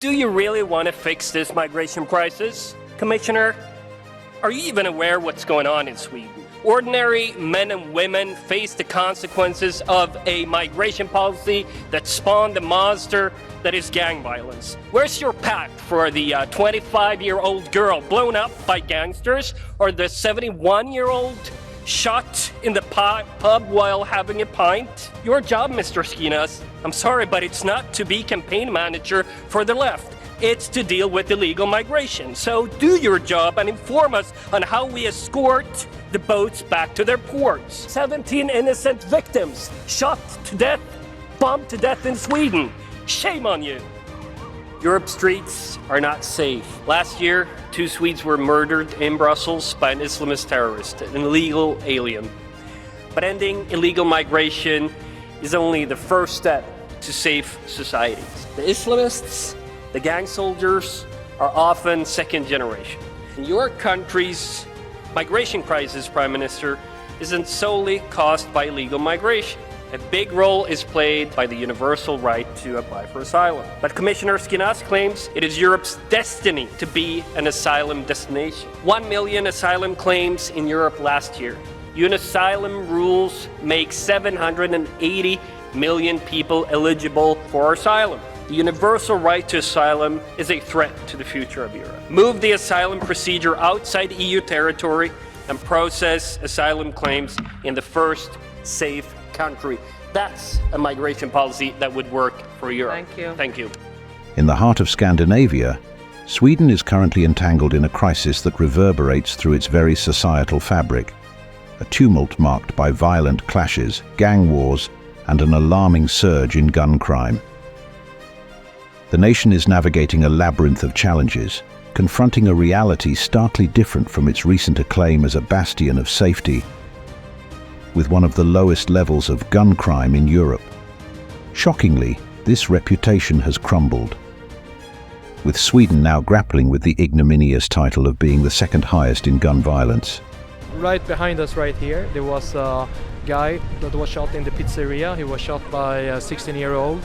Do you really want to fix this migration crisis, Commissioner? Are you even aware what's going on in Sweden? Ordinary men and women face the consequences of a migration policy that spawned the monster that is gang violence. Where's your pact for the 25-year-old girl blown up by gangsters, or the 71-year-old shot in the pub while having a pint? Your job, Mr. Skinas, I'm sorry, but it's not to be campaign manager for the left. It's to deal with illegal migration. So do your job and inform us on how we escort the boats back to their ports. 17 innocent victims shot to death, bombed to death in Sweden. Shame on you. Europe's streets are not safe. Last year, 2 Swedes were murdered in Brussels by an Islamist terrorist, an illegal alien. But ending illegal migration is only the first step to safe societies. The Islamists, the gang soldiers, are often second generation. In your country's migration crisis, Prime Minister, isn't solely caused by illegal migration. A big role is played by the universal right to apply for asylum. But Commissioner Skinas claims it is Europe's destiny to be an asylum destination. 1 million asylum claims in Europe last year. UN asylum rules make 780 million people eligible for asylum. The universal right to asylum is a threat to the future of Europe. Move the asylum procedure outside EU territory and process asylum claims in the first safe country. That's a migration policy that would work for Europe. Thank you. Thank you. In the heart of Scandinavia, Sweden is currently entangled in a crisis that reverberates through its very societal fabric. A tumult marked by violent clashes, gang wars, and an alarming surge in gun crime. The nation is navigating a labyrinth of challenges, confronting a reality starkly different from its recent acclaim as a bastion of safety, with one of the lowest levels of gun crime in Europe. Shockingly, this reputation has crumbled, with Sweden now grappling with the ignominious title of being the second highest in gun violence. Right behind us right here, there was a guy that was shot in the pizzeria. He was shot by a 16-year-old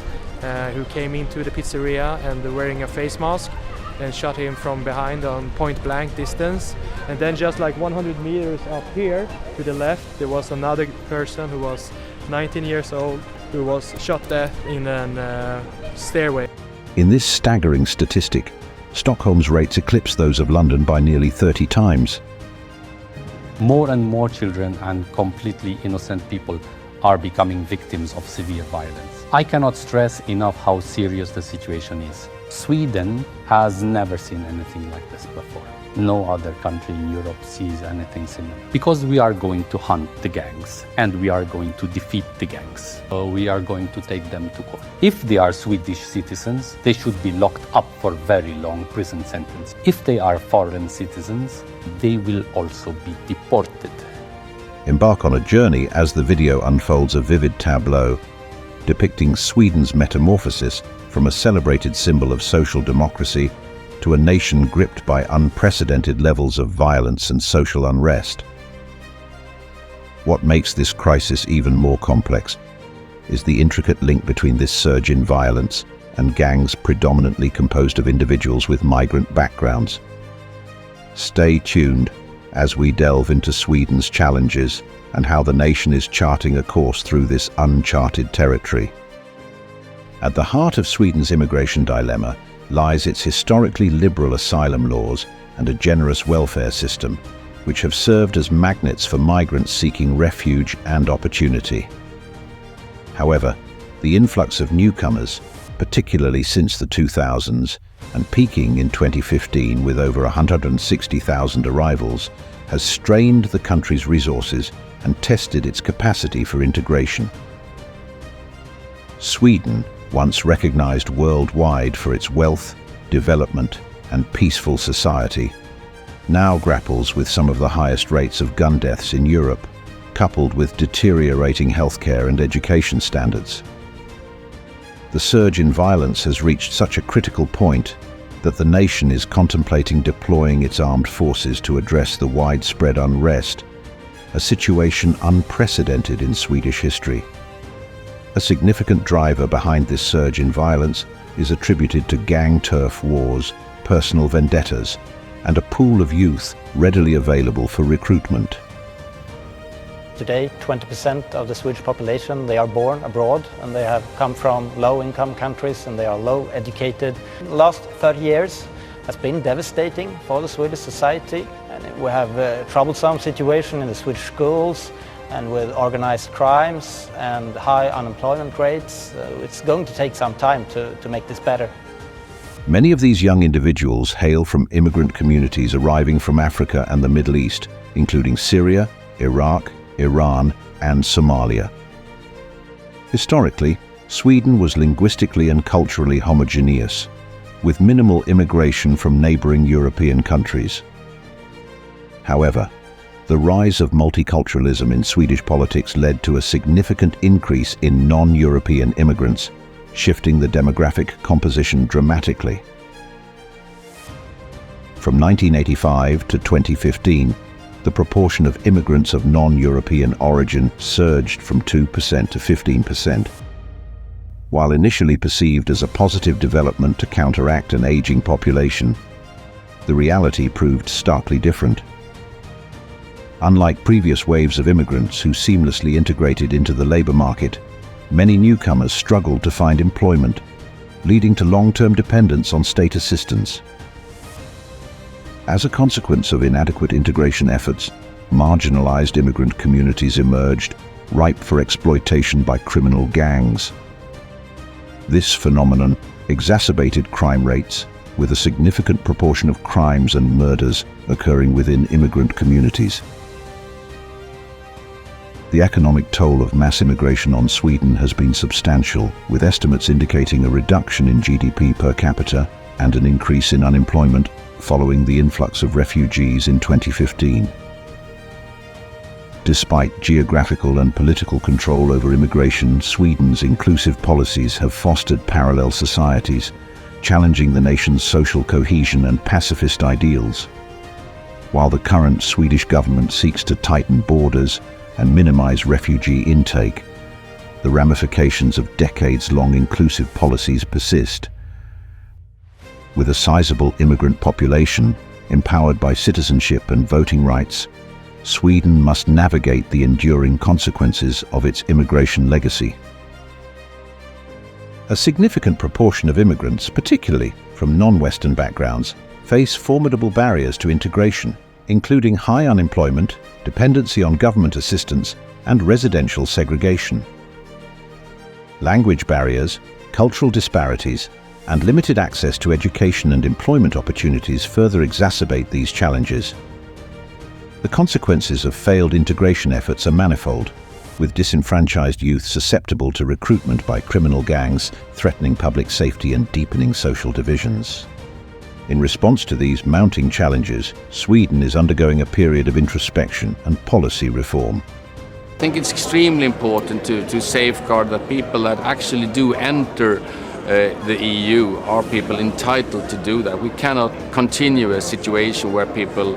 who came into the pizzeria and wearing a face mask and shot him from behind on point-blank distance. And then just like 100 meters up here to the left, there was another person who was 19 years old who was shot dead in a stairway. In this staggering statistic, Stockholm's rates eclipse those of London by nearly 30 times. More and more children and completely innocent people are becoming victims of severe violence. I cannot stress enough how serious the situation is. Sweden has never seen anything like this before. No other country in Europe sees anything similar. Because we are going to hunt the gangs and we are going to defeat the gangs. So we are going to take them to court. If they are Swedish citizens, they should be locked up for very long prison sentence. If they are foreign citizens, they will also be deported. Embark on a journey as the video unfolds a vivid tableau depicting Sweden's metamorphosis from a celebrated symbol of social democracy to a nation gripped by unprecedented levels of violence and social unrest. What makes this crisis even more complex is the intricate link between this surge in violence and gangs predominantly composed of individuals with migrant backgrounds. Stay tuned as we delve into Sweden's challenges and how the nation is charting a course through this uncharted territory. At the heart of Sweden's immigration dilemma lies its historically liberal asylum laws and a generous welfare system, which have served as magnets for migrants seeking refuge and opportunity. However, the influx of newcomers, particularly since the 2000s, and peaking in 2015 with over 160,000 arrivals, has strained the country's resources and tested its capacity for integration. Sweden, once recognized worldwide for its wealth, development, and peaceful society, now grapples with some of the highest rates of gun deaths in Europe, coupled with deteriorating healthcare and education standards. The surge in violence has reached such a critical point that the nation is contemplating deploying its armed forces to address the widespread unrest, a situation unprecedented in Swedish history. A significant driver behind this surge in violence is attributed to gang turf wars, personal vendettas, and a pool of youth readily available for recruitment. Today, 20% of the Swedish population, they are born abroad and they have come from low-income countries and they are low educated. The last 30 years has been devastating for the Swedish society, and we have a troublesome situation in the Swedish schools and with organized crimes and high unemployment rates. It's going to take some time to make this better. Many of these young individuals hail from immigrant communities arriving from Africa and the Middle East, including Syria, Iraq, Iran, and Somalia. Historically, Sweden was linguistically and culturally homogeneous, with minimal immigration from neighboring European countries. However, the rise of multiculturalism in Swedish politics led to a significant increase in non-European immigrants, shifting the demographic composition dramatically. From 1985 to 2015, the proportion of immigrants of non-European origin surged from 2% to 15%. While initially perceived as a positive development to counteract an aging population, the reality proved starkly different. Unlike previous waves of immigrants who seamlessly integrated into the labor market, many newcomers struggled to find employment, leading to long-term dependence on state assistance. As a consequence of inadequate integration efforts, marginalized immigrant communities emerged, ripe for exploitation by criminal gangs. This phenomenon exacerbated crime rates, with a significant proportion of crimes and murders occurring within immigrant communities. The economic toll of mass immigration on Sweden has been substantial, with estimates indicating a reduction in GDP per capita and an increase in unemployment following the influx of refugees in 2015. Despite geographical and political control over immigration, Sweden's inclusive policies have fostered parallel societies, challenging the nation's social cohesion and pacifist ideals. While the current Swedish government seeks to tighten borders and minimize refugee intake, the ramifications of decades-long inclusive policies persist. With a sizable immigrant population, empowered by citizenship and voting rights, Sweden must navigate the enduring consequences of its immigration legacy. A significant proportion of immigrants, particularly from non-Western backgrounds, face formidable barriers to integration, including high unemployment, dependency on government assistance, and residential segregation. Language barriers, cultural disparities, and limited access to education and employment opportunities further exacerbate these challenges. The consequences of failed integration efforts are manifold, with disenfranchised youth susceptible to recruitment by criminal gangs, threatening public safety and deepening social divisions. In response to these mounting challenges, Sweden is undergoing a period of introspection and policy reform. I think it's extremely important to safeguard that people that actually do enter the EU are people entitled to do that. We cannot continue a situation where people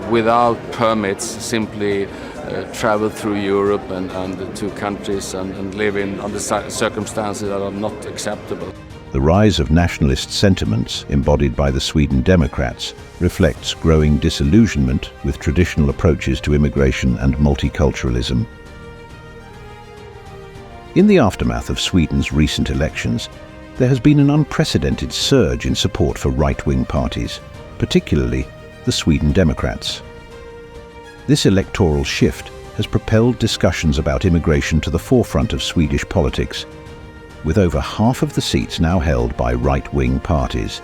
without permits simply travel through Europe and to countries and live under circumstances that are not acceptable. The rise of nationalist sentiments embodied by the Sweden Democrats reflects growing disillusionment with traditional approaches to immigration and multiculturalism. In the aftermath of Sweden's recent elections, there has been an unprecedented surge in support for right-wing parties, particularly the Sweden Democrats. This electoral shift has propelled discussions about immigration to the forefront of Swedish politics, with over half of the seats now held by right-wing parties.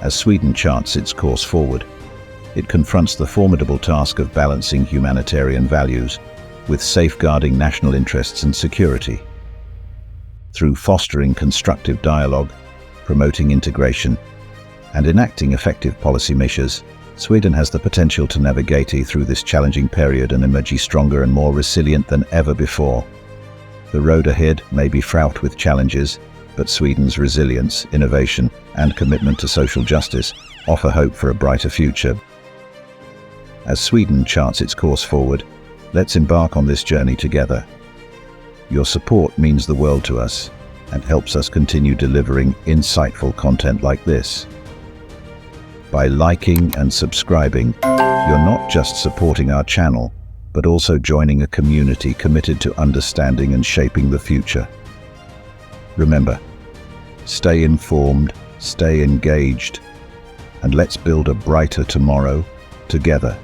As Sweden charts its course forward, it confronts the formidable task of balancing humanitarian values with safeguarding national interests and security. Through fostering constructive dialogue, promoting integration, and enacting effective policy measures, Sweden has the potential to navigate through this challenging period and emerge stronger and more resilient than ever before. The road ahead may be fraught with challenges, but Sweden's resilience, innovation, and commitment to social justice offer hope for a brighter future. As Sweden charts its course forward, let's embark on this journey together. Your support means the world to us, and helps us continue delivering insightful content like this. By liking and subscribing, you're not just supporting our channel, but also joining a community committed to understanding and shaping the future. Remember, stay informed, stay engaged, and let's build a brighter tomorrow together.